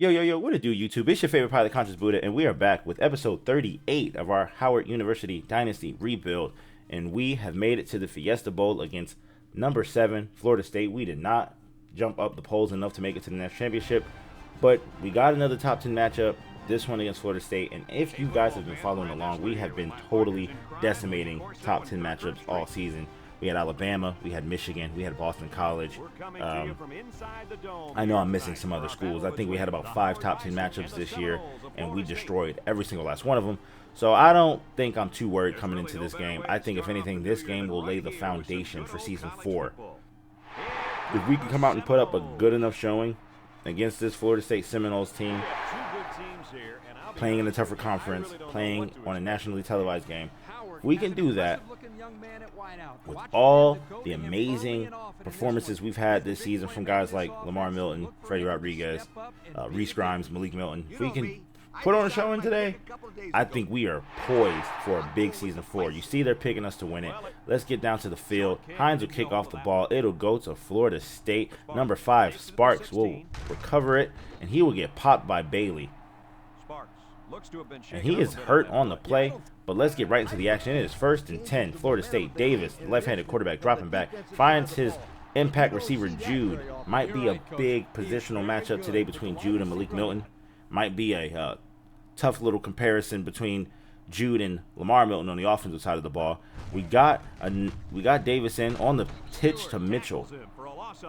Yo, what it do, YouTube? It's your favorite pilot, Conscious Buddha, and we are back with episode 38 of our Howard University Dynasty Rebuild. And we have made it to the Fiesta Bowl against number 7, Florida State. We did not jump up the polls enough to make it to the national championship, but we got another top 10 matchup, this one against Florida State. And if you guys have been following along, we have been totally decimating top 10 matchups all season. We had Alabama, we had Michigan, we had Boston College. I know I'm missing some other schools. I think we had about 5 top 10 matchups this year, and we destroyed every single last one of them. So I don't think I'm too worried coming into this game. I think, if anything, this game will lay the foundation for Season 4. If we can come out and put up a good enough showing against this Florida State Seminoles team, playing in a tougher conference, playing on a nationally televised game, we can do that with all the amazing performances we've had this season from guys like Lamar Milton, Freddie Rodriguez, Reese Grimes, Malik Milton. If we can put on a showing today, I think we are poised for a big Season 4. You see they're picking us to win it. Let's get down to the field. Hines will kick off the ball. It'll go to Florida State. Number 5, Sparks, will recover it, and he will get popped by Bailey. And he is hurt on the play, but let's get right into the action. It is 1st and 10. Florida State. Davis, the left-handed quarterback, dropping back, finds his impact receiver Jude. Might be a big positional matchup today between Jude and Malik Milton. Might be a tough little comparison between Jude and Lamar Milton on the offensive side of the ball. We got Davis in on the pitch to Mitchell.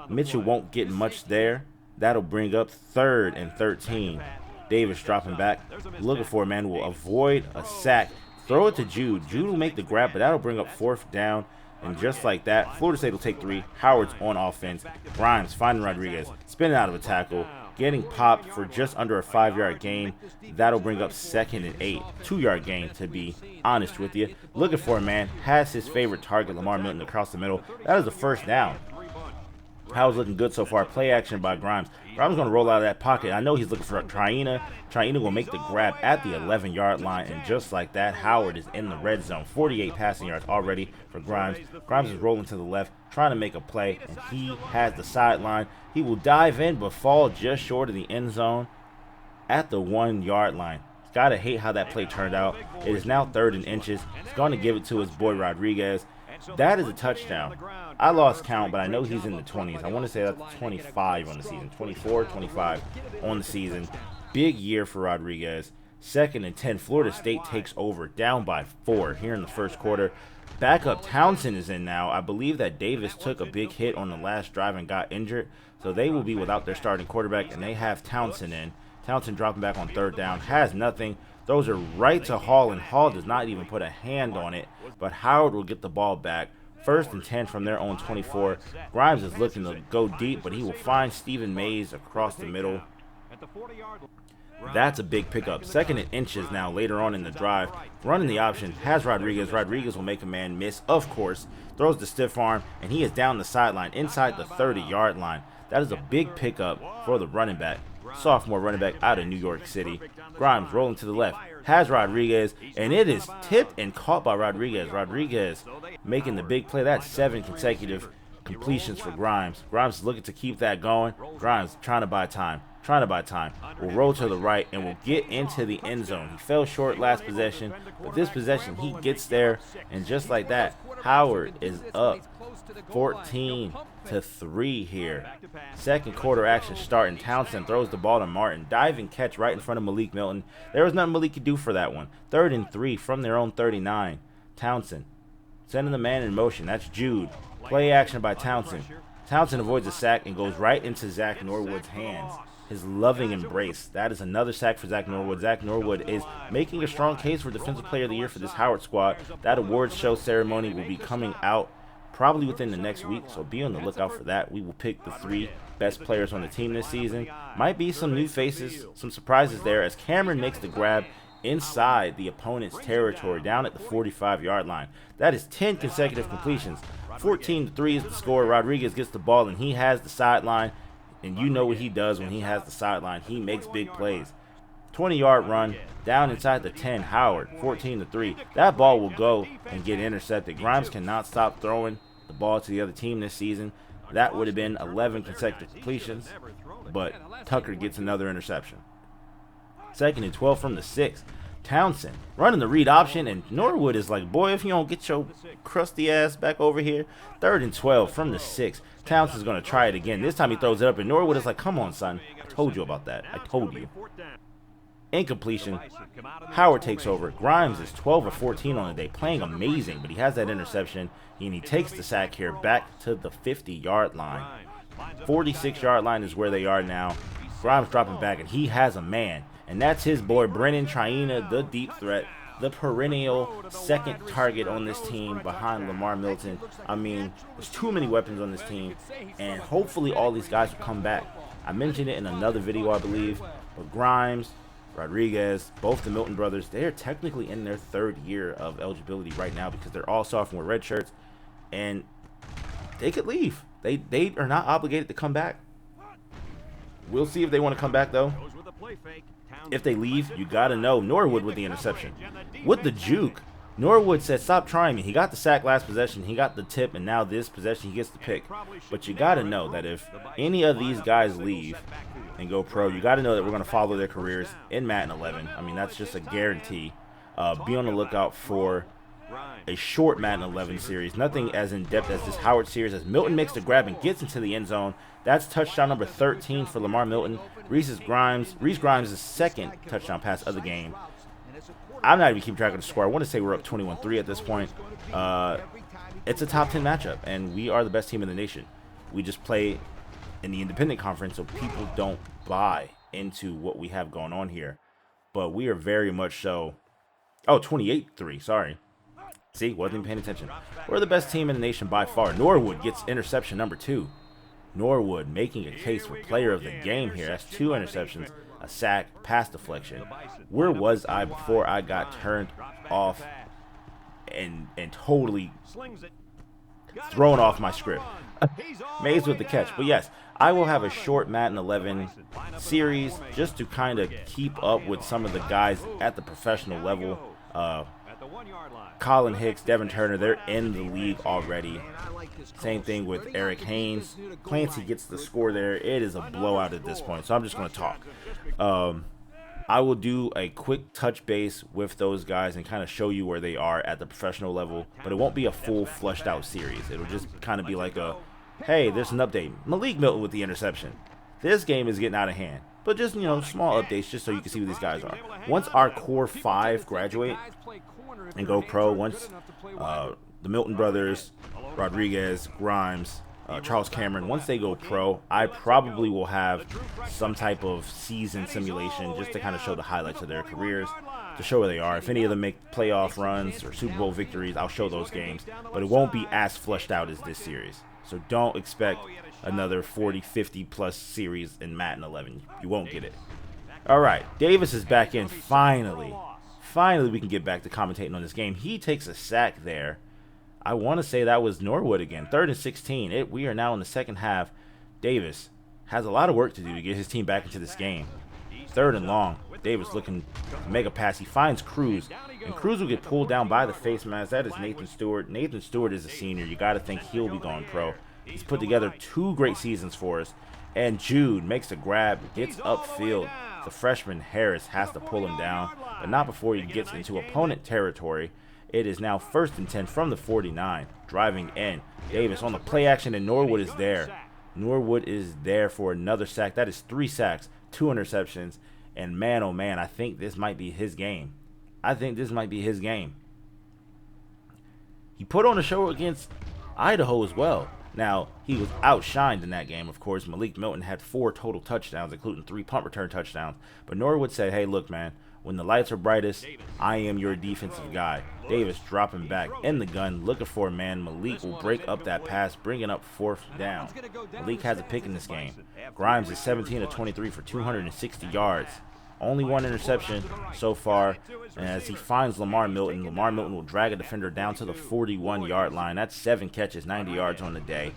Mitchell won't get much there. That'll bring up 3rd and 13. Davis dropping back, looking for a man who will avoid a sack. Throw it to Jude. Jude will make the grab, but that'll bring up 4th down. And just like that, Florida State will take 3. Howard's on offense. Grimes finding Rodriguez, spinning out of a tackle, getting popped for just under a 5-yard gain. That'll bring up 2nd and 8. 2-yard gain, to be honest with you. Looking for a man, has his favorite target, Lamar Milton, across the middle. That is a 1st down. Howard's looking good so far. Play action by Grimes. Grimes going to roll out of that pocket. I know he's looking for a Traina. Traina will make the grab at the 11-yard line. And just like that, Howard is in the red zone. 48 passing yards already for Grimes. Grimes is rolling to the left, trying to make a play. And he has the sideline. He will dive in, but fall just short of the end zone at the 1-yard line. Got to hate how that play turned out. It is now 3rd and inches. He's going to give it to his boy Rodriguez. That is a touchdown. I lost count, but I know he's in the 20s. I want to say that's 25 on the season. 24, 25 on the season. Big year for Rodriguez. 2nd and 10. Florida State takes over, down by 4 here in the first quarter. Backup Townsend is in now. I believe that Davis took a big hit on the last drive and got injured. So they will be without their starting quarterback, and they have Townsend in. Townsend dropping back on 3rd down. Has nothing. Throws are right to Hall, and Hall does not even put a hand on it. But Howard will get the ball back. 1st and 10 from their own 24. Grimes is looking to go deep, but he will find Stephen Mays across the middle. That's a big pickup. 2nd and inches now later on in the drive. Running the option, has Rodriguez. Rodriguez will make a man miss, of course. Throws the stiff arm, and he is down the sideline inside the 30-yard line. That is a big pickup for the running back. Sophomore running back out of New York City. Grimes rolling to the left. Has Rodriguez, and it is tipped and caught by Rodriguez. Rodriguez making the big play. That's 7 consecutive completions for Grimes. Grimes is looking to keep that going. Grimes trying to buy time. Will roll to the right and will get into the end zone. He fell short last possession, but this possession he gets there, and just like that, Howard is up 14-3 here. 2nd quarter action starting. Townsend throws the ball to Martin. Diving catch right in front of Malik Milton. There was nothing Malik could do for that one. 3rd and 3 from their own 39. Townsend sending the man in motion. That's Jude. Play action by Townsend. Townsend avoids a sack and goes right into Zach Norwood's hands. His loving embrace. That is another sack for Zach Norwood. Zach Norwood is making a strong case for Defensive Player of the Year for this Howard squad. That awards show ceremony will be coming out probably within the next week, so be on the lookout for that. We will pick the 3 best players on the team this season. Might be some new faces, some surprises there, as Cameron makes the grab inside the opponent's territory down at the 45-yard line. That is 10 consecutive completions. 14-3 is the score. Rodriguez gets the ball, and he has the sideline. And you know what he does when he has the sideline. He makes big plays. 20-yard run down inside the 10. Howard, 14-3. That ball will go and get intercepted. Grimes cannot stop throwing the ball to the other team this season. That would have been 11 consecutive completions. but Tucker gets another interception. 2nd and 12 from the 6. Townsend running the read option, and Norwood is like, boy, if you don't get your crusty ass back over here. 3rd and 12 from the 6. Townsend's going to try it again. This time he throws it up, and Norwood is like, come on, son. I told you about that. I told you. Incompletion. Howard takes over. Grimes is 12 of 14 on the day, playing amazing, but he has that interception, and he takes the sack here back to the 50-yard line. 46-yard line is where they are now. Grimes dropping back, and he has a man, and that's his boy Brennan Traina, the deep threat, the perennial second target on this team behind Lamar Milton. I mean, there's too many weapons on this team, and hopefully all these guys will come back. I mentioned it in another video, I believe, but Grimes, Rodriguez, both the Milton brothers, they are technically in their 3rd year of eligibility right now because they're all sophomore red shirts, and they could leave. They are not obligated to come back. We'll see if they want to come back, though. If they leave, you got to know Norwood with the interception. With the juke, Norwood said, stop trying me. He got the sack last possession. He got the tip, and now this possession, he gets the pick. But you got to know that if any of these guys leave and go pro, you got to know that we're going to follow their careers in Madden 11. I mean, that's just a guarantee. Be on the lookout for a short Madden 11 series. Nothing as in-depth as this Howard series, as Milton makes the grab and gets into the end zone. That's touchdown number 13 for Lamar Milton. Reese Grimes' 2nd touchdown pass of the game. I'm not even keeping track of the score. I want to say we're up 21-3 at this point. It's a top 10 matchup, and we are the best team in the nation. We just play in the independent conference, so people don't buy into what we have going on here. But we are very much so. Oh, 28-3, sorry. See, wasn't even paying attention. We're the best team in the nation by far. Norwood gets interception number 2. Norwood making a case for player of the game here. That's 2 interceptions, a sack, pass deflection. Where was I before I got turned off and totally thrown off my script? Mays with the catch. But yes, I will have a short Madden 11 series just to kind of keep up with some of the guys at the professional level. Colin Hicks, Devin Turner, they're in the league already. Same thing with Eric Haynes. Clancy gets the score there. It is a blowout at this point, so I'm just going to talk. I will do a quick touch base with those guys and kind of show you where they are at the professional level, but it won't be a full flushed out series. It'll just kind of be like a, hey, there's an update. Malik Milton with the interception. This game is getting out of hand. But just, you know, small updates just so you can see who these guys are. Once our core 5 graduate and go pro, once the Milton brothers, Rodriguez, Grimes, Charles Cameron, once they go pro, I probably will have some type of season simulation just to kind of show the highlights of their careers, to show where they are. If any of them make playoff runs or Super Bowl victories, I'll show those games. But it won't be as flushed out as this series. So don't expect another 40, 50 plus series in Madden 11. You won't get it. All right, Davis is back in finally. Finally, we can get back to commentating on this game. He takes a sack there. I want to say that was Norwood again. 3rd and 16. We are now in the second half. Davis has a lot of work to do to get his team back into this game. 3rd and long. Davis looking to make a pass. He finds Cruz, and Cruz will get pulled down by the face mask. That is Nathan Stewart. Nathan Stewart is a senior. You got to think he'll be going pro. He's put together 2 great seasons for us. And Jude makes the grab, gets upfield. The freshman Harris has to pull him down, but not before he gets into opponent territory. It is now 1st and 10 from the 49. Driving in. Davis on the play action, and Norwood is there. Norwood is there for another sack. That is 3 sacks, 2 interceptions. And man, oh man, I think this might be his game. He put on a show against Idaho as well. Now, he was outshined in that game, of course. Malik Milton had 4 total touchdowns, including 3 punt return touchdowns. But Norwood said, hey, look, man, when the lights are brightest, I am your defensive guy. Davis dropping back in the gun, looking for a man. Malik will break up that pass, bringing up 4th down. Malik has a pick in this game. Grimes is 17 of 23 for 260 yards. Only 1 interception so far. And as he finds Lamar Milton will drag a defender down to the 41-yard line. That's 7 catches, 90 yards on the day.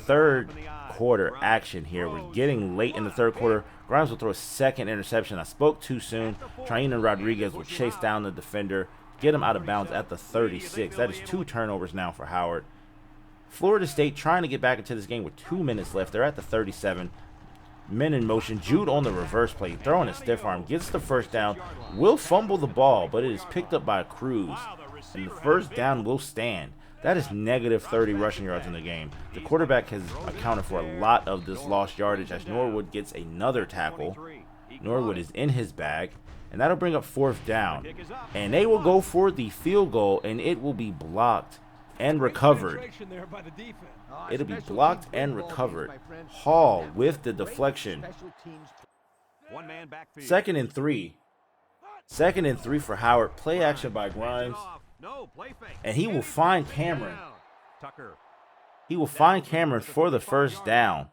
3rd quarter action here. We're getting late in the 3rd quarter. Grimes will throw a 2nd interception. I spoke too soon. Traina Rodriguez will chase down the defender, get him out of bounds at the 36. That is 2 turnovers now for Howard. Florida State trying to get back into this game with 2 minutes left. They're at the 37. Men in motion. Jude on the reverse play, throwing a stiff arm, gets the first down, will fumble the ball, but it is picked up by Cruz, and the first down will stand. That is negative 30 rushing yards in the game. The quarterback has accounted for a lot of this lost yardage as Norwood gets another tackle. Norwood is in his bag, and that'll bring up 4th down. And they will go for the field goal, and it will be blocked and recovered. It'll be blocked and recovered. Hall with the deflection. 2nd and 3. 2nd and 3 for Howard. Play action by Grimes. And he will find Cameron. He will find Cameron for the first down.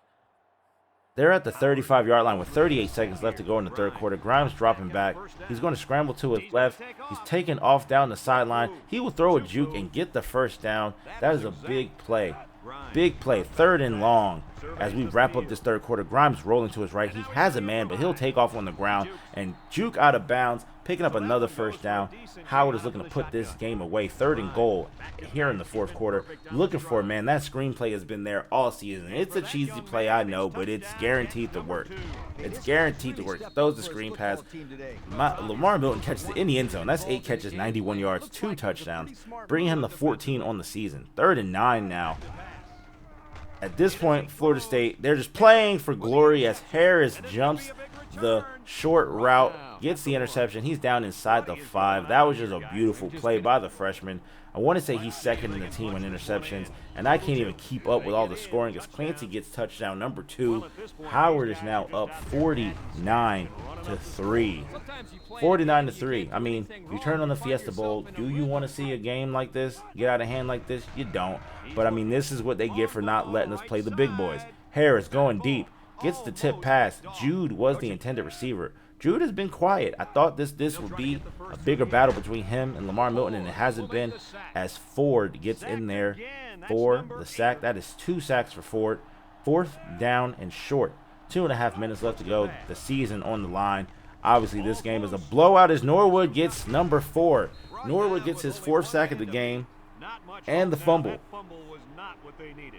They're at the 35-yard line with 38 seconds left to go in the 3rd quarter. Grimes dropping back. He's going to scramble to his left. He's taken off down the sideline. He will throw a juke and get the first down. That is a big play. Big play. 3rd and long as we wrap up this 3rd quarter. Grimes rolling to his right. He has a man, but he'll take off on the ground and juke out of bounds, picking up another first down. Howard is looking to put this game away. 3rd and goal here in the 4th quarter. Looking for it, man. That screenplay has been there all season. It's a cheesy play, I know, but it's guaranteed to work. It's guaranteed to work. Throws the screen pass. Lamar Milton catches it in the end zone. That's 8 catches, 91 yards, 2 touchdowns, bringing him to 14 on the season. 3rd and 9 now. At this point, Florida State, they're just playing for glory as Harris jumps the short route, gets the interception. He's down inside the 5. That was just a beautiful play by the freshman. I want to say he's 2nd in the team in interceptions, and I can't even keep up with all the scoring as Clancy gets touchdown number 2. Howard is now up 49-3. 49-3. I mean, you turn on the Fiesta Bowl. Do you want to see a game like this get out of hand like this? You don't. But, I mean, this is what they get for not letting us play the big boys. Harris going deep. Gets the tip pass. Jude was the intended receiver. Jude has been quiet. I thought this would be a bigger battle between him and Lamar Milton, and it hasn't been, as Ford gets in there for the sack. That is 2 sacks for Ford. 4th down and short. 2.5 minutes left to go. The season on the line. Obviously, this game is a blowout as Norwood gets number 4. Norwood gets his 4th sack of the game and the fumble.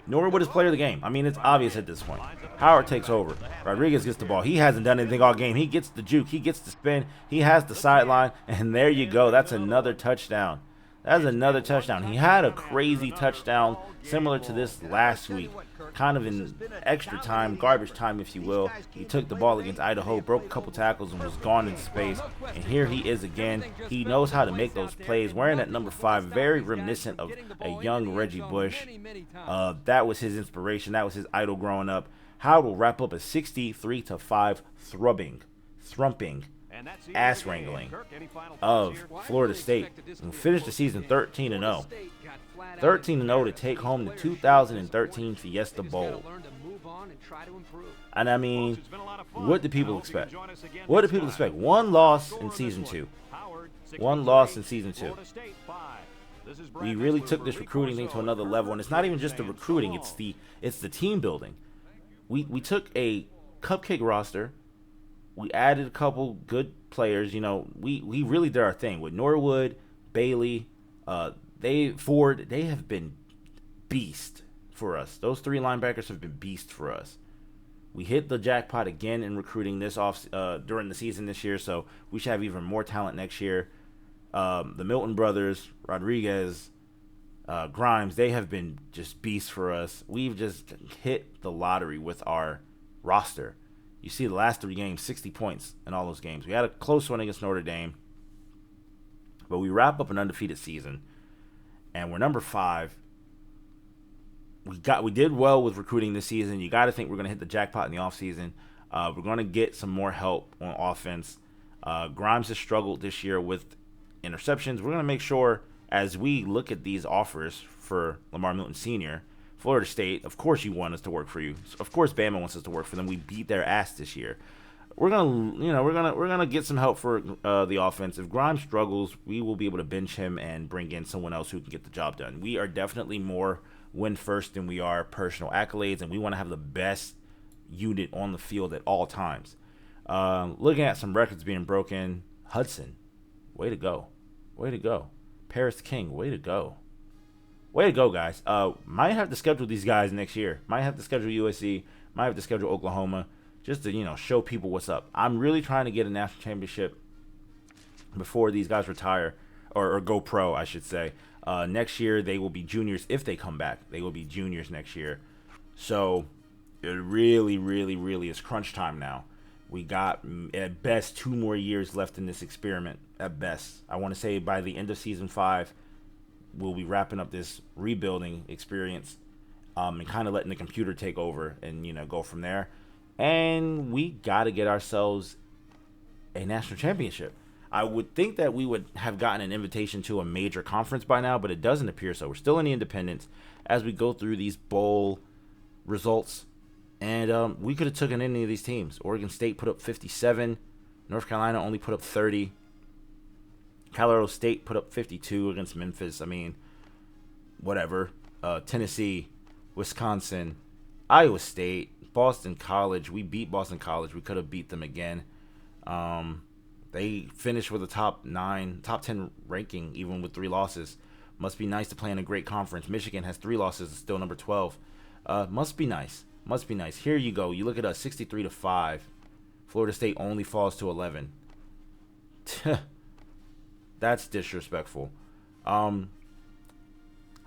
Norwood is player of the game. I mean, it's obvious at this point. Howard takes over. Rodriguez gets the ball. He hasn't done anything all game. He gets the juke. He gets the spin. He has the sideline. And there you go. That's another touchdown. That's another touchdown. He had a crazy touchdown similar to this last week. Kind of in extra time, garbage time, if you will. He took the ball against Idaho, broke a couple tackles, and was gone in space. And here he is again. He knows how to make those plays. Wearing that number 5, very reminiscent of a young Reggie Bush. That was his inspiration. That was his idol growing up. Howard will wrap up a 63-5 thrumping ass wrangling of Florida State and finish the season 13-0. 13-0 to take home the 2013 Fiesta Bowl. And I mean, what do people expect? What do people expect? One loss in season 2. One loss in season 2. We really took this recruiting thing to another level, and it's not even just the recruiting, it's the team building. We took a cupcake roster. We added a couple good players. You know, we really did our thing with Norwood, Bailey, Ford. They have been beast for us. Those 3 linebackers have been beast for us. We hit the jackpot again in recruiting this during the season this year, so we should have even more talent next year. The Milton brothers, Rodriguez, Grimes, they have been just beasts for us. We've just hit the lottery with our roster. You see the last 3 games, 60 points in all those games. We had a close one against Notre Dame, but we wrap up an undefeated season, and we're number 5. We did well with recruiting this season. You got to think we're going to hit the jackpot in the offseason. We're going to get some more help on offense. Grimes has struggled this year with interceptions. We're going to make sure as we look at these offers for Lamar Milton Sr., Florida State, of course you want us to work for you. Of course Bama wants us to work for them. We beat their ass this year. We're gonna get some help for the offense. If Grimes struggles, we will be able to bench him and bring in someone else who can get the job done. We are definitely more win first than we are personal accolades, and we want to have the best unit on the field at all times. Looking at some records being broken, Hudson, way to go. Way to go. Paris King, way to go. Way to go, guys. Might have to schedule these guys next year. Might have to schedule USC. Might have to schedule Oklahoma. just to, show people what's up. I'm really trying to get a national championship before these guys retire or go pro, I should say. Next year, they will be juniors if they come back. They will be juniors next year. So it really, really, really is crunch time now. We got, at best, 2 more years left in this experiment, at best. I want to say by the end of Season 5, we'll be wrapping up this rebuilding experience and kind of letting the computer take over and, go from there. And we got to get ourselves a national championship. I would think that we would have gotten an invitation to a major conference by now, but it doesn't appear so. We're still in the independents as we go through these bowl results. And we could have taken any of these teams. Oregon State put up 57. North Carolina only put up 30. Colorado State put up 52 against Memphis. I mean, whatever. Tennessee, Wisconsin, Iowa State, Boston College. We beat Boston College. We could have beat them again. They finished with a top 10 ranking, even with 3 losses. Must be nice to play in a great conference. Michigan has 3 losses, is still number 12. Must be nice. Must be nice. Here you go. You look at us, 63-5. Florida State only falls to 11. That's disrespectful. I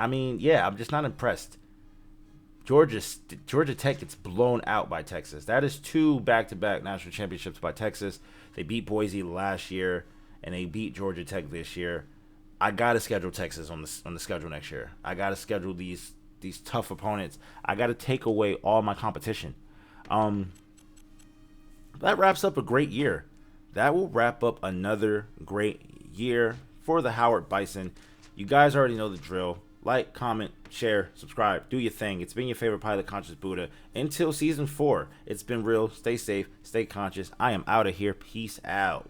mean, yeah, I'm just not impressed. Georgia Tech gets blown out by Texas. That is 2 back-to-back national championships by Texas. They beat Boise last year, and they beat Georgia Tech this year. I gotta schedule Texas on the schedule next year. I gotta schedule these tough opponents. I got to take away all my competition. That wraps up a great year. That will wrap up another great year for the Howard Bison. You guys already know the drill. Like, comment, share, subscribe. Do your thing. It's been your favorite pilot, Conscious Buddha. Until Season 4, it's been real. Stay safe. Stay conscious. I am out of here. Peace out.